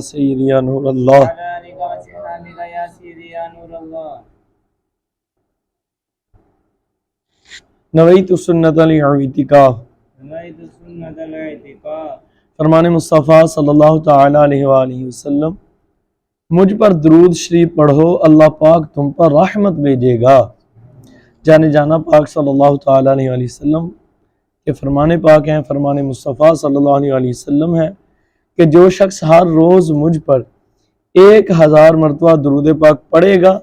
سیدی یا نور اللہ نویت سنت الاعتکاف فرمان مصطفیٰ صلی اللہ تعالی علیہ وآلہ وسلم مجھ پر درود شریف پڑھو اللہ پاک تم پر رحمت بھیجے گا۔ جانے جانا پاک صلی اللہ تعالی علیہ وآلہ وسلم کے فرمان پاک ہیں، فرمان مصطفیٰ صلی اللہ علیہ وآلہ وسلم ہے کہ جو شخص ہر روز مجھ پر 1000 مرتبہ درود پاک پڑھے گا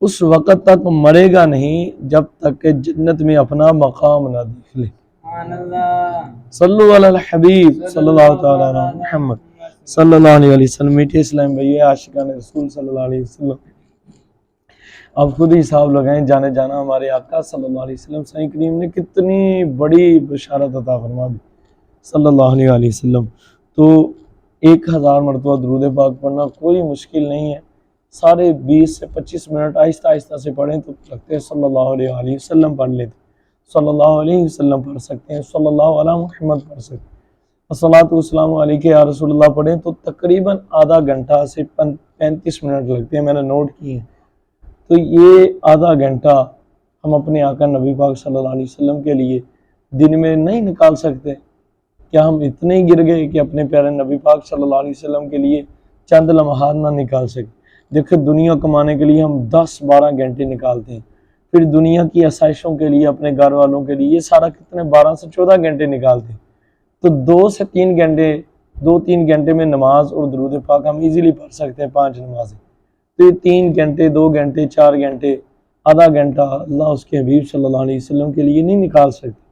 اس وقت تک مرے گا نہیں جب تک کہ جنت میں اپنا مقام نہ دیکھ لے۔ صلو علی الحبیب صلی اللہ تعالی علی محمد صلی اللہ علیہ وسلم۔ میٹھے اسلام بھائی عاشقان رسول صلی اللہ علیہ وسلم، آپ خود ہی حساب لگائیں، جانے جانا ہمارے آقا صلی اللہ علیہ وسلم سائیں کریم نے کتنی بڑی بشارت عطا فرما دی صلی اللہ علیہ وسلم۔ تو 1000 مرتبہ درود پاک پڑھنا کوئی مشکل نہیں ہے، سارے 20 سے 25 منٹ آہستہ آہستہ سے پڑھیں تو لگتے ہیں صلی اللہ علیہ وسلم پڑھ لیتے، صلی اللہ علیہ وسلم پڑھ سکتے ہیں، صلی اللہ علیہ محمد پڑھ سکتے ہیں، الصلاۃ والسلام علیک یا رسول اللہ پڑھیں تو تقریباً آدھا گھنٹہ سے 35 منٹ لگتے ہیں، میں نے نوٹ کیے ہیں۔ تو یہ آدھا گھنٹہ ہم اپنے آقا نبی پاک صلی اللہ علیہ وسلم کے لیے دن میں نہیں نکال سکتے؟ کیا ہم اتنے ہی گر گئے کہ اپنے پیارے نبی پاک صلی اللہ علیہ وسلم کے لیے چند لمحات نہ نکال سکتے؟ دیکھیں دنیا کمانے کے لیے ہم 10-12 گھنٹے نکالتے ہیں، پھر دنیا کی آسائشوں کے لیے اپنے گھر والوں کے لیے یہ سارا کتنے 12 سے 14 گھنٹے نکالتے ہیں۔ تو 2 سے 3 گھنٹے 2-3 گھنٹے میں نماز اور درود پاک ہم ایزیلی پڑھ سکتے ہیں 5 نمازیں۔ تو یہ 3 گھنٹے 2 گھنٹے 4 گھنٹے آدھا گھنٹہ اللہ اس کے حبیب صلی اللہ علیہ وسلم کے لیے نہیں نکال سکتے۔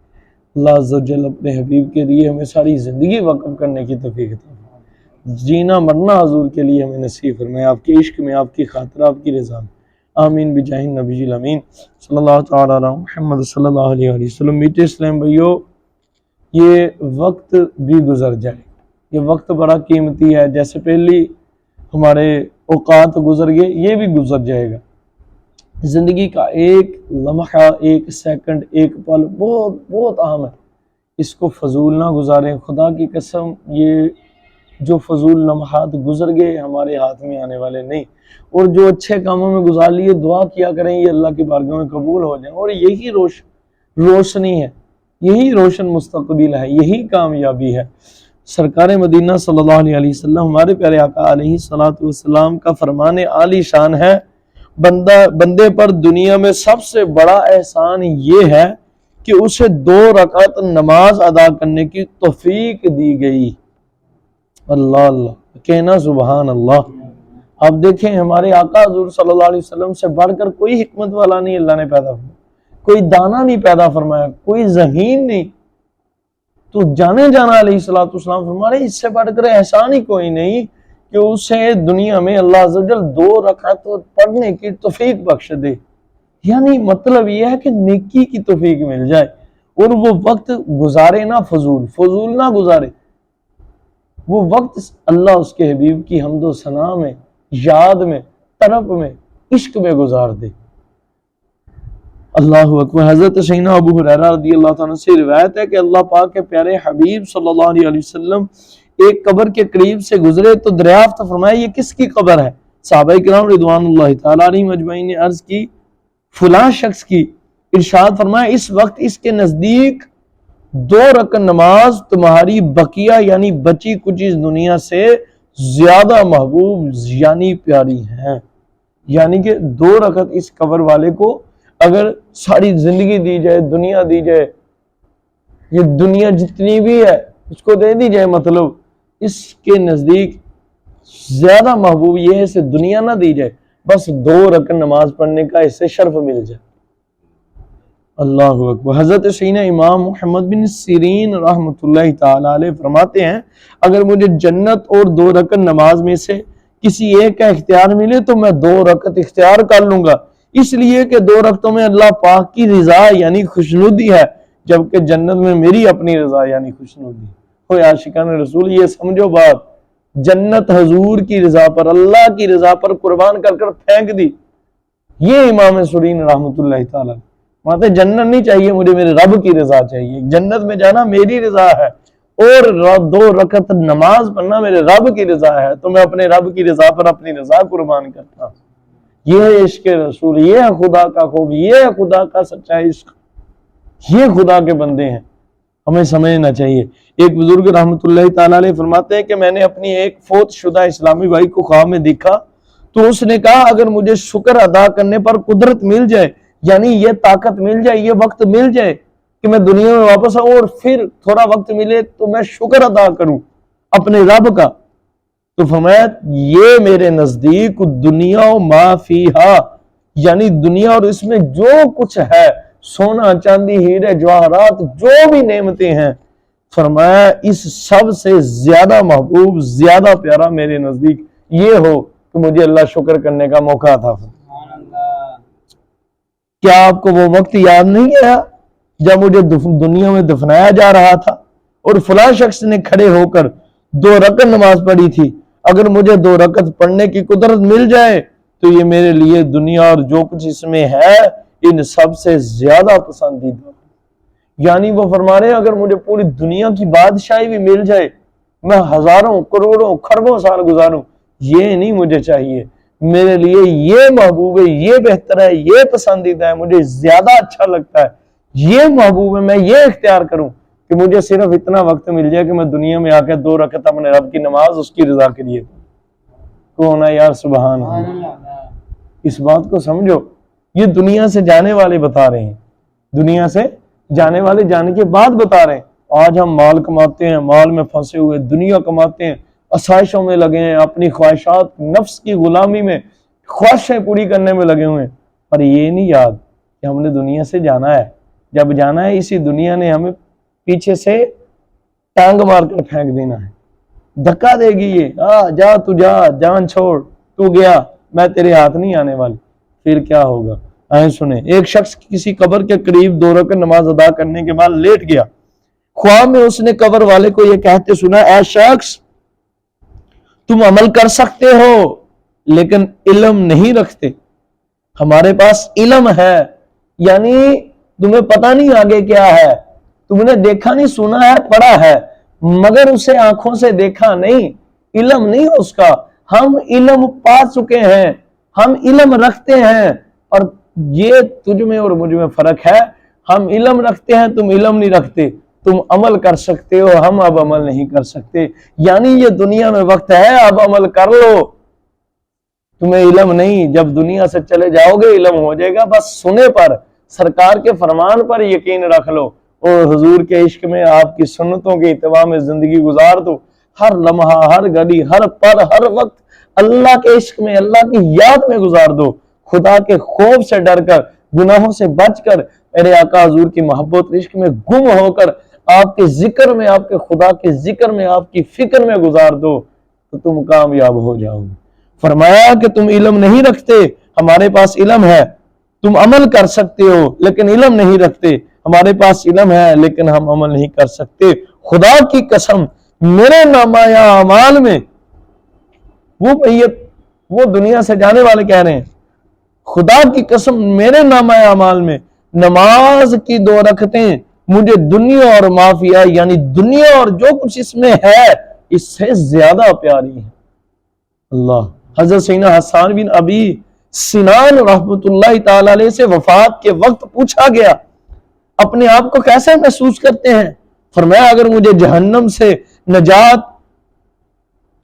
اللہ عز و جل اپنے حبیب کے لیے ہمیں ساری زندگی وقف کرنے کی توفیق عطا فرمائے، جینا مرنا حضور کے لیے ہمیں نصیب فرمائے، آپ کے عشق میں، آپ کی خاطر، آپ کی رضا میں، آمین بجاہ النبی الامین صلی اللہ تعالی علی محمد صلی اللہ علیہ وسلم۔ میٹھے اسلام بھائیو، یہ وقت بھی گزر جائے، یہ وقت بڑا قیمتی ہے، جیسے پہلی ہمارے اوقات گزر گئے یہ بھی گزر جائے گا۔ زندگی کا ایک لمحہ، ایک سیکنڈ، ایک پل بہت بہت اہم ہے، اس کو فضول نہ گزاریں۔ خدا کی قسم یہ جو فضول لمحات گزر گئے ہمارے ہاتھ میں آنے والے نہیں، اور جو اچھے کاموں میں گزار لیے دعا کیا کریں یہ اللہ کی بارگاہ میں قبول ہو جائیں، اور یہی روشنی ہے، یہی روشن مستقبل ہے، یہی کامیابی ہے۔ سرکار مدینہ صلی اللہ علیہ وسلم ہمارے پیارے آقا علیہ السلام کا فرمان عالی شان ہے، بندے پر دنیا میں سب سے بڑا احسان یہ ہے کہ اسے 2 رکعت نماز ادا کرنے کی توفیق دی گئی۔ اللہ اللہ کہنا سبحان اللہ۔ آپ دیکھیں ہمارے آقا حضور صلی اللہ علیہ وسلم سے بڑھ کر کوئی حکمت والا نہیں اللہ نے پیدا فرمایا، کوئی دانا نہیں پیدا فرمایا، کوئی ذہین نہیں۔ تو جانے جانا علیہ السلام فرمایا اس سے بڑھ کر احسان ہی کوئی نہیں کہ اسے دنیا میں اللہ عز و جل 2 رکعت پڑھنے کی توفیق بخش دے، یعنی مطلب یہ ہے کہ نیکی کی توفیق مل جائے، اور وہ وقت گزارے نہ فضول نہ گزارے، وہ وقت اللہ اس کے حبیب کی حمد و ثنا میں، یاد میں، طرب میں، عشق میں گزار دے۔ اللہ اکبر۔ حضرت سیدنا ابو ہریرہ رضی اللہ تعالیٰ سے روایت ہے کہ اللہ پاک کے پیارے حبیب صلی اللہ علیہ وسلم ایک قبر کے قریب سے گزرے تو دریافت فرمایا یہ کس کی قبر ہے؟ صحابہ کرام رضوان اللہ تعالیٰ علیہم اجمعین نے عرض کی فلاں شخص کی۔ ارشاد فرمایا اس وقت اس کے نزدیک 2 رکعت نماز تمہاری بقیہ یعنی بچی کچی دنیا سے زیادہ محبوب یعنی پیاری ہیں، یعنی کہ 2 رکعت اس قبر والے کو اگر ساری زندگی دی جائے، دنیا دی جائے، یہ دنیا جتنی بھی ہے اس کو دے دی جائے، مطلب اس کے نزدیک زیادہ محبوب یہ ہے اسے دنیا نہ دی جائے، بس 2 رکعت نماز پڑھنے کا اسے شرف مل جائے۔ اللہ اکبر۔ حضرت سیدنا امام محمد بن سیرین رحمۃ اللہ تعالی علیہ فرماتے ہیں اگر مجھے جنت اور 2 رکعت نماز میں سے کسی ایک کا اختیار ملے تو میں 2 رکعت اختیار کر لوں گا، اس لیے کہ 2 رکعتوں میں اللہ پاک کی رضا یعنی خوشنودی ہے، جبکہ جنت میں میری اپنی رضا یعنی خوشنودی۔ ہوئے عاشقان رسول یہ سمجھو بات، جنت حضور کی رضا پر، اللہ کی رضا پر قربان کر کر پھینک دی۔ یہ امام سرین رحمۃ اللہ تعالی ماتے جنت نہیں چاہیے مجھے، میرے رب کی رضا چاہیے، جنت میں جانا میری رضا ہے، اور 2 رکعت نماز پڑھنا میرے رب کی رضا ہے، تو میں اپنے رب کی رضا پر اپنی رضا قربان کرتا ہوں۔ یہ ہے عشق رسول، یہ ہے خدا کا خوب، یہ ہے خدا کا سچا عشق، یہ خدا کے بندے ہیں، ہمیں سمجھنا چاہیے۔ ایک بزرگ رحمت اللہ تعالیٰ علیہ فرماتے ہیں کہ میں نے اپنی ایک فوت شدہ اسلامی بھائی کو خواب میں دیکھا تو اس نے کہا اگر مجھے شکر ادا کرنے پر قدرت مل جائے، یعنی یہ طاقت مل جائے، یہ وقت مل جائے کہ میں دنیا میں واپس آؤں اور پھر تھوڑا وقت ملے تو میں شکر ادا کروں اپنے رب کا، تو فرمایا یہ میرے نزدیک دنیا و ما فیہا، یعنی دنیا اور اس میں جو کچھ ہے، سونا چاندی ہیرے جواہرات جو بھی نعمتیں ہیں، فرمایا اس سب سے زیادہ محبوب، زیادہ پیارا میرے نزدیک یہ ہو کہ مجھے اللہ شکر کرنے کا موقع عطا فرمائے۔ کیا آپ کو وہ وقت یاد نہیں آیا جب مجھے دنیا میں دفنایا جا رہا تھا اور فلاں شخص نے کھڑے ہو کر 2 رکعت نماز پڑھی تھی، اگر مجھے 2 رکعت پڑھنے کی قدرت مل جائے تو یہ میرے لیے دنیا اور جو کچھ اس میں ہے ان سب سے زیادہ پسندیدہ۔ یعنی وہ فرما رہے ہیں اگر مجھے پوری دنیا کی بادشاہی بھی مل جائے، میں ہزاروں کروڑوں خربوں سال گزاروں، یہ نہیں مجھے چاہیے، میرے لیے یہ محبوب ہے، یہ بہتر ہے، یہ پسندیدہ ہے، مجھے زیادہ اچھا لگتا ہے، یہ محبوب ہے، میں یہ اختیار کروں کہ مجھے صرف اتنا وقت مل جائے کہ میں دنیا میں آ کے 2 رکعت اپنے رب کی نماز اس کی رضا کے لیے کون ہے یار، سبحان اللہ۔ اس بات کو سمجھو، یہ دنیا سے جانے والے بتا رہے ہیں، دنیا سے جانے والے جانے کے بعد بتا رہے ہیں۔ آج ہم مال کماتے ہیں، مال میں پھنسے ہوئے، دنیا کماتے ہیں، آسائشوں میں لگے ہیں، اپنی خواہشات نفس کی غلامی میں خواہشیں پوری کرنے میں لگے ہوئے ہیں، پر یہ نہیں یاد کہ ہم نے دنیا سے جانا ہے۔ جب جانا ہے اسی دنیا نے ہمیں پیچھے سے ٹانگ مار کر پھینک دینا ہے، دھکا دے گی یہ، جا تو جا، جان چھوڑ، تو گیا، میں تیرے ہاتھ نہیں آنے والی۔ پھر کیا ہوگا آئیں سنیں۔ ایک شخص کسی قبر کے قریب 2 رکعت نماز ادا کرنے کے بعد لیٹ گیا، خواب میں اس نے قبر والے کو یہ کہتے سنا، اے شخص تم عمل کر سکتے ہو لیکن علم نہیں رکھتے، ہمارے پاس علم ہے، یعنی تمہیں پتہ نہیں آگے کیا ہے، تم نے دیکھا نہیں، سنا ہے، پڑھا ہے، مگر اسے آنکھوں سے دیکھا نہیں، علم نہیں اس کا۔ ہم علم پا چکے ہیں، ہم علم رکھتے ہیں، اور یہ تجھ میں اور مجھ میں فرق ہے، ہم علم رکھتے ہیں، تم علم نہیں رکھتے، تم عمل کر سکتے ہو، ہم اب عمل نہیں کر سکتے، یعنی یہ دنیا میں وقت ہے، اب عمل کر لو، تمہیں علم نہیں، جب دنیا سے چلے جاؤ گے علم ہو جائے گا، بس سنے پر، سرکار کے فرمان پر یقین رکھ لو، اور حضور کے عشق میں آپ کی سنتوں کے اتباع میں زندگی گزار دو، ہر لمحہ، ہر گھڑی، ہر پل، ہر وقت اللہ کے عشق میں، اللہ کی یاد میں گزار دو، خدا کے خوف سے ڈر کر، گناہوں سے بچ کر، میرے آقا حضور کی محبت عشق میں گم ہو کر، آپ کے ذکر میں، آپ کے خدا کے ذکر میں، آپ کی فکر میں گزار دو تو تم کامیاب ہو جاؤ گے۔ فرمایا کہ تم علم نہیں رکھتے، ہمارے پاس علم ہے، تم عمل کر سکتے ہو لیکن علم نہیں رکھتے، ہمارے پاس علم ہے لیکن ہم عمل نہیں کر سکتے، خدا کی قسم میرے نامہ اعمال میں، وہ دنیا سے جانے والے کہہ رہے ہیں، خدا کی قسم میرے نامہ اعمال میں نماز کی 2 رکعتیں مجھے دنیا اور معافیہ، یعنی دنیا اور جو کچھ اس میں ہے اس سے زیادہ پیاری ہے۔ اللہ، حضرت سیدنا حسان بن ابی سنان رحمت اللہ تعالی علیہ سے وفات کے وقت پوچھا گیا اپنے آپ کو کیسے محسوس کرتے ہیں؟ فرمایا اگر مجھے جہنم سے نجات،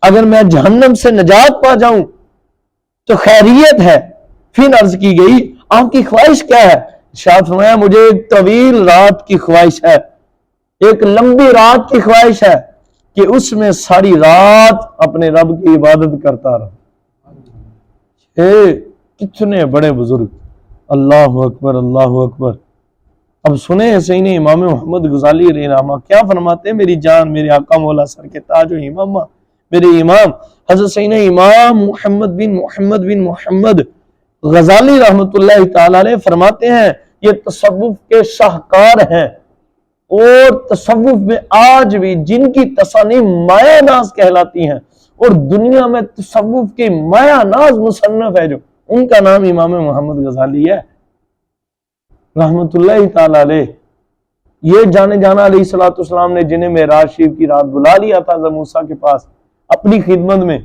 اگر میں جہنم سے نجات پا جاؤں تو خیریت ہے۔ پھر عرض کی گئی آپ کی خواہش کیا ہے؟ ارشاد فرمایا مجھے ایک طویل رات کی خواہش ہے، ایک لمبی رات کی خواہش ہے کہ اس میں ساری رات اپنے رب کی عبادت کرتا رہا۔ کتنے بڑے بزرگ، اللہ اکبر، اللہ اکبر۔ اب سنیں سیدنا امام محمد غزالی علیہ رحمہ کیا فرماتے ہیں، میری جان، میرے آقا مولا سر کے تاج و امامہ، میرے امام حضرت سیدنا امام محمد بن محمد غزالی رحمت اللہ تعالی علیہ فرماتے ہیں یہ تصوف کے شاہکار ہیں، اور تصوف میں آج بھی جن کی تصانیف مایہ ناز کہلاتی ہیں، اور دنیا میں تصوف کی مایہ ناز مصنف ہے جو، ان کا نام امام محمد غزالی ہے رحمت اللہ تعالی علیہ۔ یہ جانے جانا علیہ الصلوۃ والسلام نے جنہیں معراج شریف کی رات بلا لیا تھا حضرت موسیٰ کے پاس اپنی خدمت میں،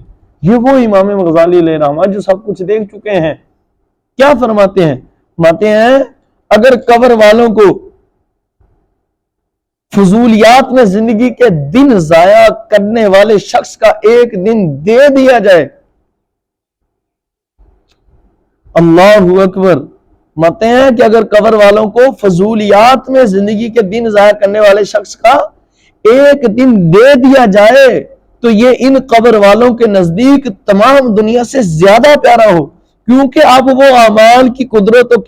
یہ وہ امام غزالی علیہ رحمہ جو سب کچھ دیکھ چکے ہیں. کیا فرماتے ہیں؟ فرماتے ہیں اگر قبر والوں کو فضولیات میں زندگی کے دن ضائع کرنے والے شخص کا ایک دن دے دیا جائے، اللہ اکبر، ماتے ہیں کہ اگر قبر والوں کو فضولیات میں زندگی کے دن ضائع کرنے والے شخص کا ایک دن دے دیا جائے تو یہ ان قبر والوں کے نزدیک تمام دنیا سے زیادہ پیارا ہو، کیونکہ اب وہ اعمال کی قدر و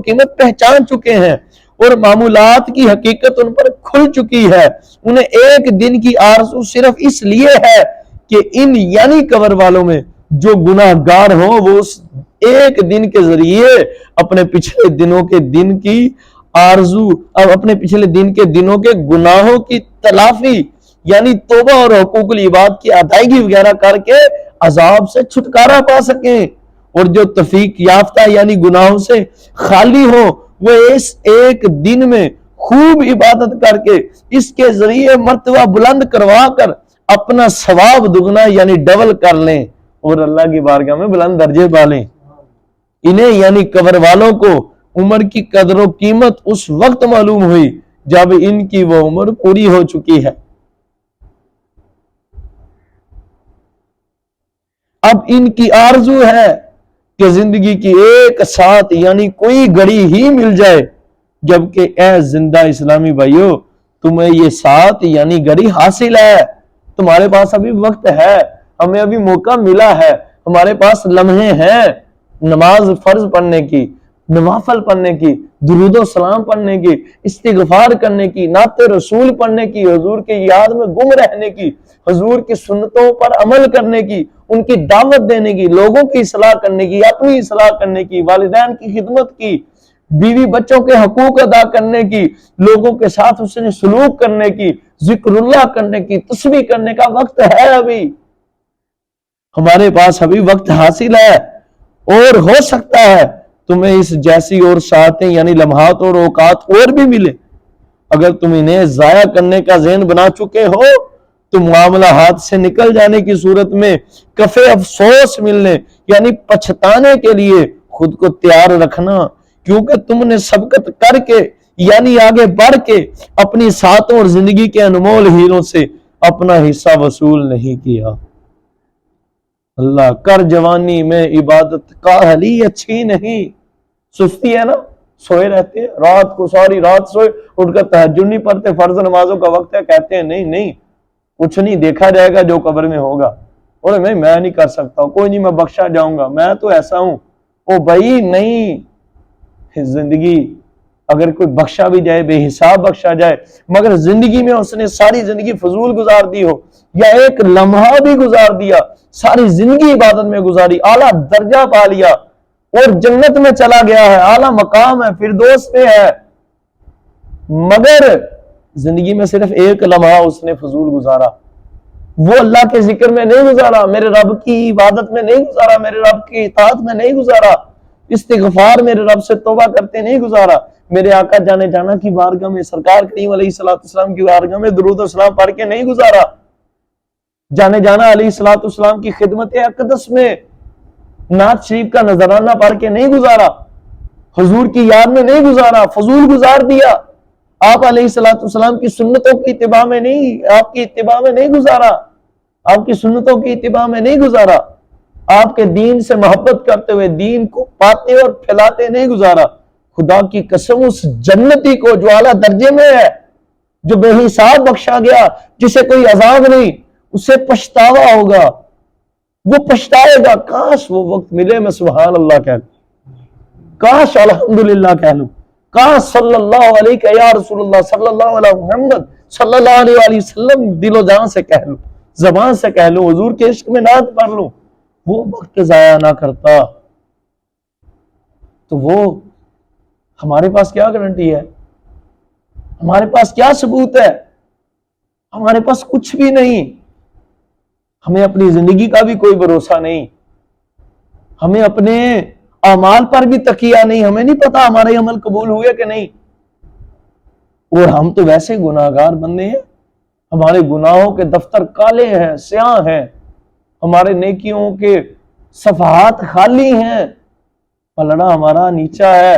قیمت پہچان چکے ہیں اور معمولات کی حقیقت ان پر کھل چکی ہے. انہیں ایک دن کی آرزو صرف اس لیے ہے کہ ان یعنی قبر والوں میں جو گناہ گار ہوں وہ اس ایک دن کے ذریعے اپنے پچھلے دنوں کے دن کی آرزو، اپنے پچھلے دن کے دنوں کے گناہوں کی تلافی یعنی توبہ اور حقوق العباد کی ادائیگی وغیرہ کر کے عذاب سے چھٹکارا پا سکیں، اور جو توفیق یافتہ یعنی گناہوں سے خالی ہو وہ اس ایک دن میں خوب عبادت کر کے اس کے ذریعے مرتبہ بلند کروا کر اپنا ثواب دگنا یعنی ڈبل کر لیں اور اللہ کی بارگاہ میں بلند درجے پا لیں. انہیں یعنی قبر والوں کو عمر کی قدر و قیمت اس وقت معلوم ہوئی جب ان کی وہ عمر پوری ہو چکی ہے. اب ان کی آرزو ہے کہ زندگی کی ایک ساتھ یعنی کوئی گھڑی ہی مل جائے، جبکہ اے زندہ اسلامی بھائیو تمہیں یہ ساتھ یعنی گھڑی حاصل ہے، تمہارے پاس ابھی وقت ہے، ہمیں ابھی موقع ملا ہے، ہمارے پاس لمحے ہیں نماز فرض پڑھنے کی، نوافل پڑھنے کی، درود و سلام پڑھنے کی، استغفار کرنے کی، نعت رسول پڑھنے کی، حضور کے یاد میں گم رہنے کی، حضور کی سنتوں پر عمل کرنے کی، ان کی دعوت دینے کی، لوگوں کی اصلاح کرنے کی، اپنی اصلاح کرنے کی، والدین کی خدمت کی، بیوی بچوں کے حقوق ادا کرنے کی، لوگوں کے ساتھ حسن سلوک کرنے کی، ذکر اللہ کرنے کی، تسبیح کرنے کا وقت ہے. ابھی ہمارے پاس ابھی وقت حاصل ہے اور ہو سکتا ہے تمہیں اس جیسی اور ساعتیں یعنی لمحات اور اوقات اور بھی ملے. اگر تم انہیں ضائع کرنے کا ذہن بنا چکے ہو تو معاملہ ہاتھ سے نکل جانے کی صورت میں کفے افسوس ملنے یعنی پچھتانے کے لیے خود کو تیار رکھنا، کیونکہ تم نے سبقت کر کے یعنی آگے بڑھ کے اپنی ساتوں اور زندگی کے انمول ہیروں سے اپنا حصہ وصول نہیں کیا. اللہ کر جوانی میں عبادت کاہلی اچھی نہیں. سستی ہے نا، سوئے رہتے ہیں رات کو، ساری رات سوئے، اٹھ کر تہجد نہیں پڑھتے، فرض نمازوں کا وقت ہے، کہتے ہیں نہیں کچھ نہیں، دیکھا جائے گا جو قبر میں ہوگا، اور میں نہیں کر سکتا، کوئی نہیں، میں بخشا جاؤں گا، میں تو ایسا ہوں. او بھائی نہیں، زندگی اگر کوئی بخشا بھی جائے، بے حساب بخشا جائے، مگر زندگی میں اس نے ساری زندگی فضول گزار دی ہو یا ایک لمحہ بھی گزار دیا، ساری زندگی عبادت میں گزاری، اعلیٰ درجہ پا لیا اور جنت میں چلا گیا ہے، اعلیٰ مقام ہے، فردوس پہ ہے، مگر زندگی میں صرف ایک لمحہ اس نے فضول گزارا، وہ اللہ کے ذکر میں نہیں گزارا، میرے رب کی عبادت میں نہیں گزارا، میرے رب کی اطاعت میں نہیں گزارا، استغفار میرے رب سے توبہ کرتے نہیں گزارا، میرے آقا جانے جانا کی بارگاہ میں، سرکار کریم علیہ الصلوۃ والسلام کی بارگاہ میں درود و سلام پڑھ کے نہیں گزارا، جانے جانا علیہ الصلوۃ والسلام کی خدمت اقدس میں نعت شریف کا نذرانہ پڑھ کے نہیں گزارا، حضور کی یاد میں نہیں گزارا، فضول گزار دیا. آپ علیہ الصلوۃ والسلام کی سنتوں کی اتباع میں نہیں، آپ کی اتباع میں نہیں گزارا، آپ کی سنتوں کی اتباع میں نہیں گزارا، آپ کے دین سے محبت کرتے ہوئے دین کو پاتے اور پھیلاتے نہیں گزارا. خدا کی قسم اس جنتی کو جو اعلیٰ درجے میں ہے، جو بے حساب بخشا گیا، جسے کوئی عذاب نہیں، اسے پچھتاوا ہوگا، وہ پچھتائے گا. کاش وہ وقت ملے میں سبحان اللہ کہہ لوں، کاش الحمدللہ کہہ لوں، کاش صلی اللہ علیہ یا رسول اللہ صلی اللہ علیہ محمد صلی اللہ علیہ وآلہ وسلم دل و جان سے کہہ لوں، زبان سے کہہ لوں، حضور کے عشق میں نعت پڑھ لوں. وہ وقت ضائع نہ کرتا تو وہ ہمارے پاس کیا گارنٹی ہے، ہمارے پاس کیا ثبوت ہے؟ ہمارے پاس کچھ بھی نہیں. ہمیں اپنی زندگی کا بھی کوئی بھروسہ نہیں، ہمیں اپنے اعمال پر بھی تکیہ نہیں، ہمیں نہیں پتا ہمارے عمل قبول ہوئے کہ نہیں. اور ہم تو ویسے گناہگار بندے ہیں، ہمارے گناہوں کے دفتر کالے ہیں، سیاہ ہیں، ہمارے نیکیوں کے صفحات خالی ہیں، پلڑا ہمارا نیچا ہے،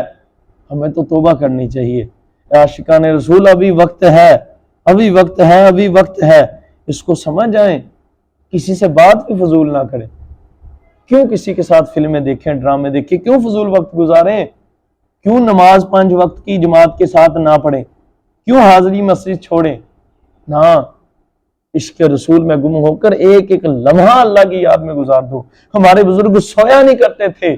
ہمیں تو توبہ کرنی چاہیے۔ عاشقان رسول ابھی وقت ہے، ابھی وقت ہے، ابھی وقت ہے، اس کو سمجھ آئیں، کسی سے بات بھی فضول نہ کریں۔ کیوں کسی کے ساتھ فلمیں دیکھیں، ڈرامے دیکھیں، کیوں فضول وقت گزاریں؟ کیوں نماز 5 وقت کی جماعت کے ساتھ نہ پڑھیں؟ کیوں حاضری مسجد چھوڑیں؟ نہ، عشق رسول میں گم ہو کر ایک ایک لمحہ اللہ کی یاد میں گزار دو۔ ہمارے بزرگ سویا نہیں کرتے تھے،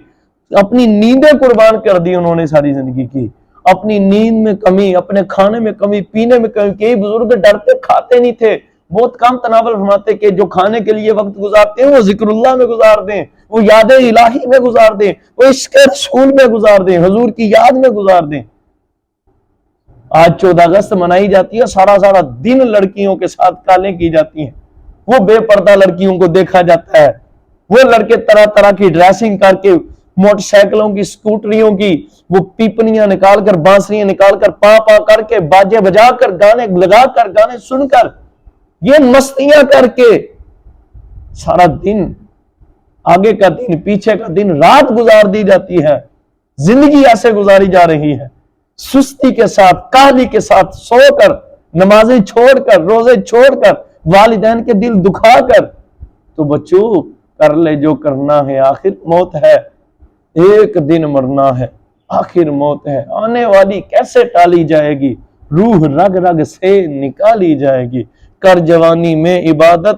اپنی نیندیں قربان کر دی انہوں نے ساری زندگی کی، اپنی نیند میں کمی، اپنے کھانے میں کمی، پینے میں کمی۔ کئی بزرگ ڈرتے کھاتے نہیں تھے، بہت کم تناول فرماتے کہ جو کھانے کے لیے وقت گزارتے ہیں وہ ذکر اللہ میں گزار دیں، وہ یاد الہی میں گزار دیں، وہ عشق رسول میں گزار دیں، حضور کی یاد میں گزار دیں۔ آج 14 اگست منائی جاتی ہے، سارا دن لڑکیوں کے ساتھ کالیں کی جاتی ہیں، وہ بے پردہ لڑکیوں کو دیکھا جاتا ہے، وہ لڑکے طرح طرح کی ڈریسنگ کر کے، موٹر سائیکلوں کی، سکوٹریوں کی، وہ پیپنیاں نکال کر، بانسریاں نکال کر، پا کر کے، باجے بجا کر، گانے لگا کر، گانے سن کر، یہ مستیاں کر کے سارا دن، آگے کا دن، پیچھے کا دن، رات گزار دی جاتی ہے۔ زندگی ایسے گزاری جا رہی ہے، سستی کے ساتھ، کاہلی کے ساتھ، سو کر، نمازیں چھوڑ کر، روزے چھوڑ کر، والدین کے دل دکھا کر۔ تو بچو، کر لے جو کرنا ہے، آخر موت ہے، ایک دن مرنا ہے، آخر موت ہے، آنے والی کیسے ٹالی جائے گی، روح رگ رگ سے نکالی جائے گی۔ کر جوانی میں عبادت،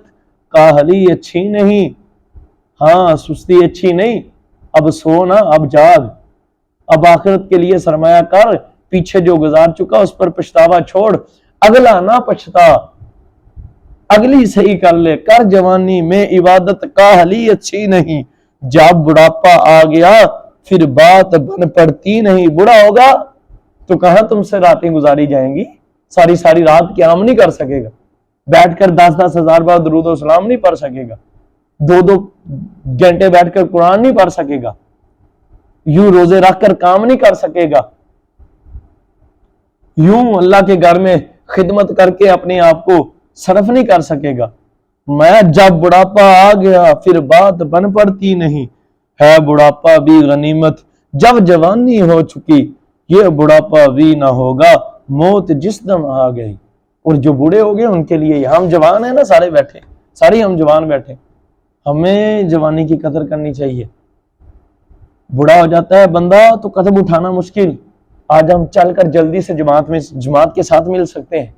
کاہلی اچھی نہیں، ہاں سستی اچھی نہیں، اب سونا، اب جاگ، اب آخرت کے لیے سرمایہ کر، پیچھے جو گزار چکا اس پر پچھتاوا چھوڑ، اگلا نہ پچھتا، اگلی صحیح کر لے۔ کر جوانی میں عبادت، کاہلی اچھی نہیں، جب بڑھاپا آ گیا پھر بات بن پڑتی نہیں۔ بڑا ہوگا تو کہاں تم سے راتیں گزاری جائیں گی، ساری رات قیام نہیں کر سکے گا، بیٹھ کر 10 ہزار بار درود و سلام نہیں پڑھ سکے گا، 2 گھنٹے بیٹھ کر قرآن نہیں پڑھ سکے گا، یوں روزے رکھ کر کام نہیں کر سکے گا، یوں اللہ کے گھر میں خدمت کر کے اپنے آپ کو صرف نہیں کر سکے گا۔ میں جب بڑھاپا آ گیا پھر بات بن پڑتی نہیں، ہے بڑھاپا بھی غنیمت جب جوانی ہو چکی، یہ بڑھاپا بھی نہ ہوگا موت جس دم آ گئی۔ اور جو بوڑھے ہو گئے ان کے لیے، ہم جوان ہیں نا، سارے ہم جوان بیٹھے، ہمیں جوانی کی قدر کرنی چاہیے۔ بوڑھا ہو جاتا ہے بندہ تو قدم اٹھانا مشکل، آج ہم چل کر جلدی سے جماعت کے ساتھ مل سکتے ہیں،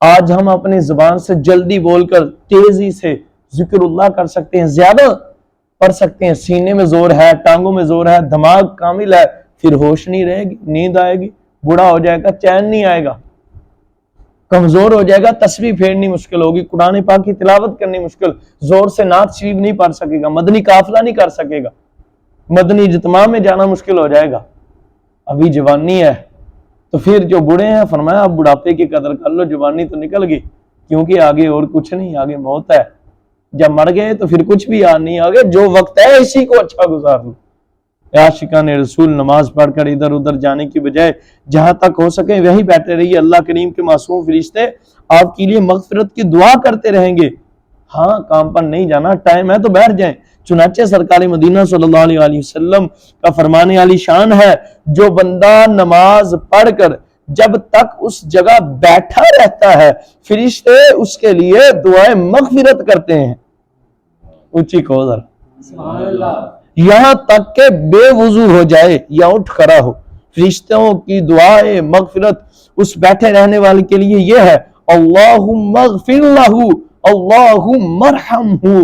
آج ہم اپنی زبان سے جلدی بول کر تیزی سے ذکر اللہ کر سکتے ہیں، زیادہ پڑھ سکتے ہیں، سینے میں زور ہے، ٹانگوں میں زور ہے، دماغ کامل ہے، پھر ہوش نہیں رہے گی، نیند آئے گی، بوڑھا ہو جائے گا، چین نہیں آئے گا، کمزور ہو جائے گا، تسبیح پھیرنی مشکل ہوگی، قرآن پاک کی تلاوت کرنی مشکل، زور سے نعت شریف نہیں پڑھ سکے گا، مدنی قافلہ نہیں کر سکے گا، مدنی اجتماع میں جانا مشکل ہو جائے گا۔ ابھی جوانی ہے تو پھر جو بوڑھے ہیں فرمایا اب بڑھاپے کی قدر کر لو، جوانی تو نکل گئی، کیونکہ آگے اور کچھ نہیں، آگے موت ہے، جب مر گئے تو پھر کچھ بھی یاد نہیں، آگے جو وقت ہے اسی کو اچھا گزار لو۔ عاشقان رسول نماز پڑھ کر ادھر ادھر جانے کی بجائے جہاں تک ہو سکے وہیں بیٹھے رہیے، اللہ کریم کے معصوم فرشتے آپ کے لیے مغفرت کی دعا کرتے رہیں گے۔ ہاں کام پر نہیں جانا، ٹائم ہے تو بیٹھ جائیں۔ چنانچہ سرکار مدینہ صلی اللہ علیہ وسلم کا فرمان عالی شان ہے، جو بندہ نماز پڑھ کر جب تک اس جگہ بیٹھا رہتا ہے فرشتے اس کے لیے دعائیں مغفرت کرتے ہیں۔ اونچی کہو ذرا سبحان اللہ۔ یہاں تک کہ بے وضو ہو جائے یا اٹھ کھڑا ہو، فرشتوں کی دعائیں مغفرت اس بیٹھے رہنے والے کے لیے یہ ہے، اللہم اغفر لہ اللہم ارحمہ،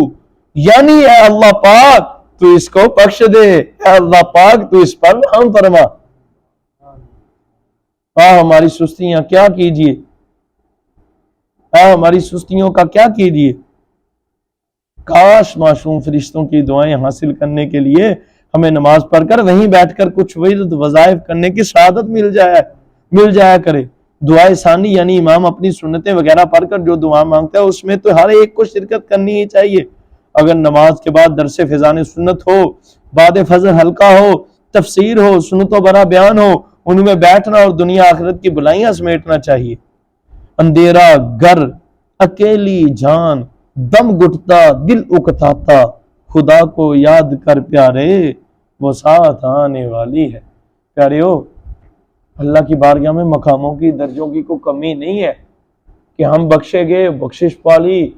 یعنی اے اللہ پاک تو اس کو بخش دے، اے اللہ پاک تو اس پر رحم فرما۔ ہماری سستیاں کیا کیجئے، ہماری سستیوں کا کیا کیجئے۔ کاش معصوم فرشتوں کی دعائیں حاصل کرنے کے لیے ہمیں نماز پڑھ کر وہیں بیٹھ کر کچھ ورد وظائف کرنے کی سعادت مل جایا کرے۔ دعائے ثانی یعنی امام اپنی سنتیں وغیرہ پڑھ کر جو دعا مانگتا ہے اس میں تو ہر ایک کو شرکت کرنی ہی چاہیے۔ اگر نماز کے بعد درس فضان سنت ہو، بعد فجر حلقہ ہو، تفسیر ہو، سنت و برا بیان ہو، ان میں بیٹھنا اور دنیا آخرت کی بلائیاں سمیٹنا چاہیے۔ اندھیرا گھر، اکیلی جان، دم گھٹتا دل اکتاتا، خدا کو یاد کر پیارے وہ ساتھ آنے والی ہے۔ پیارے ہو، اللہ کی بارگاہ میں مقاموں کی درجوں کی کوئی کمی نہیں ہے کہ ہم بخشے گئے بخشش پالی،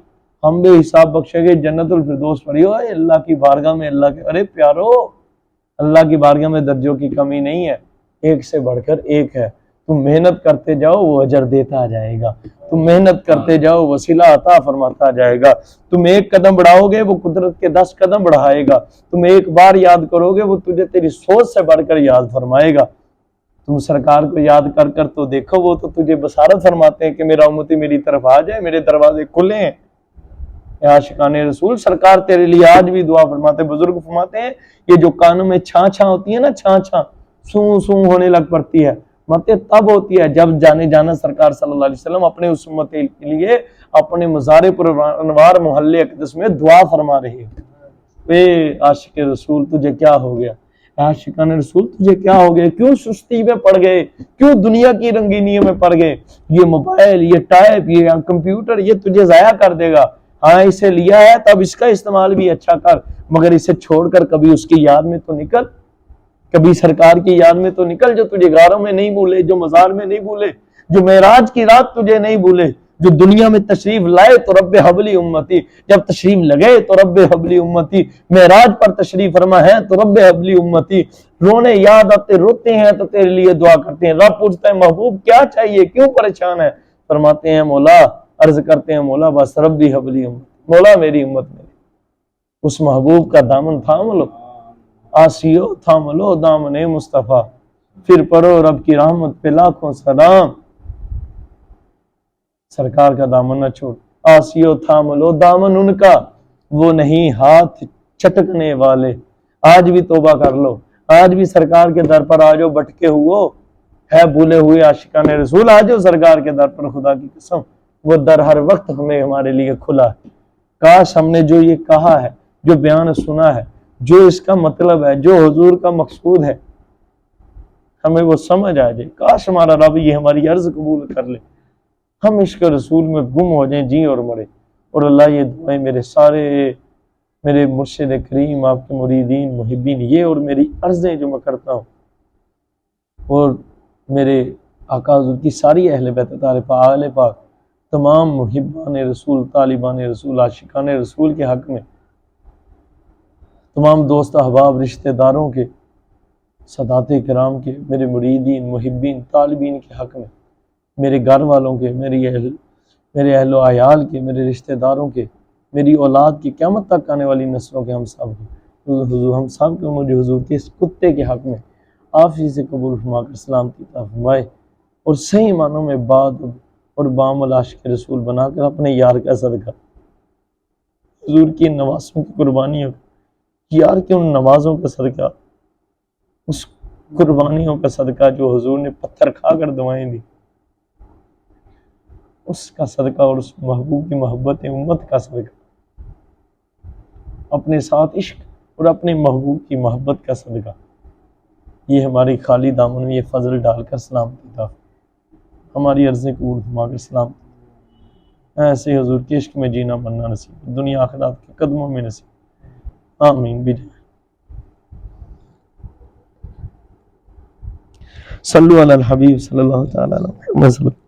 ہم بے حساب بخشے گئے جنت الفردوس پڑی ہو۔ اللہ کی بارگاہ میں اللہ کے ارے پیارو، اللہ کی بارگاہ میں درجوں کی کمی نہیں ہے، ایک سے بڑھ کر ایک ہے۔ تم محنت کرتے جاؤ وہ اجر دیتا جائے گا، تم محنت کرتے جاؤ وسیلہ عطا فرماتا جائے گا۔ تم ایک قدم بڑھاؤ گے وہ قدرت کے 10 قدم بڑھائے گا، تم ایک بار یاد کرو گے وہ تجھے تیری سوچ سے بڑھ کر یاد فرمائے گا۔ تم سرکار کو یاد کر کر تو دیکھو، وہ تو تجھے بشارت فرماتے ہیں کہ میرا امتی میری طرف آ جائے، میرے دروازے کھلے ہیں۔ اے عاشقان رسول، سرکار تیرے لیے آج بھی دعا فرماتے ہیں۔ بزرگ فرماتے ہیں یہ جو کانوں میں چھاں چھاں ہوتی ہے نا، چھاں چھاں سوں سوں ہونے لگ پڑتی ہے، مت تب ہوتی ہے جب جانے جانا سرکار صلی اللہ علیہ وسلم اپنے اس امت کے لیے اپنے مزار پر انوار محلے اقدس میں دعا فرما رہے ہیں۔ اے عاشق رسول تجھے کیا ہو گیا؟ عاشقان رسول تجھے کیا ہو گیا؟ کیوں سستی میں پڑ گئے؟ کیوں دنیا کی رنگینیوں میں پڑ گئے؟ یہ موبائل، یہ ٹائپ، یہ کمپیوٹر، یہ تجھے ضائع کر دے گا۔ ہاں اسے لیا ہے تب اس کا استعمال بھی اچھا کر، مگر اسے چھوڑ کر کبھی اس کی یاد میں تو نکل، کبھی سرکار کی یاد میں تو نکل، جو تجھے غاروں میں نہیں بھولے، جو مزار میں نہیں بھولے، جو معراج کی رات تجھے نہیں بھولے، جو دنیا میں تشریف لائے تو رب حبلی امتی، جب تشریف لگے تو رب حبلی امتی، معراج پر تشریف فرما ہے تو رب حبلی امتی، رونے یاد آتے روتے ہیں تو تیرے لیے دعا کرتے ہیں۔ رب پوچھتا ہے محبوب کیا چاہیے، کیوں پریشان ہے؟ فرماتے ہیں مولا، عرض کرتے ہیں مولا بس ربی حبلی امتی، مولا میری امت میں اس محبوب کا دامن تھام لو، آسیو تھام لو دامن مصطفیٰ، پھر پڑھو رب کی رحمت پہ لاکھوں سلام۔ سرکار کا دامن نہ چھوڑ، آسیو تھام لو دامن ان کا، وہ نہیں ہاتھ چٹکنے والے۔ آج بھی توبہ کر لو، آج بھی سرکار کے در پر آجو، بٹکے ہوئے ہے بھولے ہوئے عاشقان رسول، آجو سرکار کے در پر، خدا کی قسم وہ در ہر وقت ہمیں ہمارے لیے کھلا ہے۔ کاش ہم نے جو یہ کہا ہے، جو بیان سنا ہے، جو اس کا مطلب ہے، جو حضور کا مقصود ہے، ہمیں وہ سمجھ آ جائے۔ کاش ہمارا رب یہ ہماری عرض قبول کر لے، ہم عشق رسول میں گم ہو جائیں جی اور مرے۔ اور اللہ یہ دعائیں میرے سارے میرے مرشد کریم، آپ کے مریدین محبین، یہ اور میری عرضیں جو میں کرتا ہوں، اور میرے آقا حضور کی ساری اہل بیت اہل پاک، تمام محبان رسول، طالبان رسول، عاشقان رسول کے حق میں، تمام دوست احباب رشتہ داروں کے، سادات کرام کے، میرے مریدین محبین طالبین کے حق میں، میرے گھر والوں کے، میرے اہل و عیال کے، میرے رشتہ داروں کے، میری اولاد کی، قیامت تک آنے والی نسلوں کے، ہم سب کے، حضور ہم سب کو مجھے حضور کے اس کتے کے حق میں آپ ہی سے قبول فرما کر سلامتی عطا فرمائے، اور صحیح معنوں میں باد اور بام عاشق رسول بنا کر اپنے یار کا صدقہ، حضور کی نوازوں کی قربانیوں، یار کی ان نمازوں کا صدقہ، اس قربانیوں کا صدقہ جو حضور نے پتھر کھا کر دعائیں دی، اس کا صدقہ، اور اس محبوب کی محبت امت کا صدقہ، اپنے ساتھ عشق اور اپنے محبوب کی محبت کا صدقہ، یہ ہماری خالی دامن میں یہ فضل ڈال کر سلامتی عطا، ہماری عرضیں قبول فرما کر سلامتی، ایسے حضور کے عشق میں جینا مرنا نصیب، دنیا آخرت کے قدموں میں نصیب، آمین بجائے صلو علی الحبیب صلی اللہ تعالی علیہ وسلم۔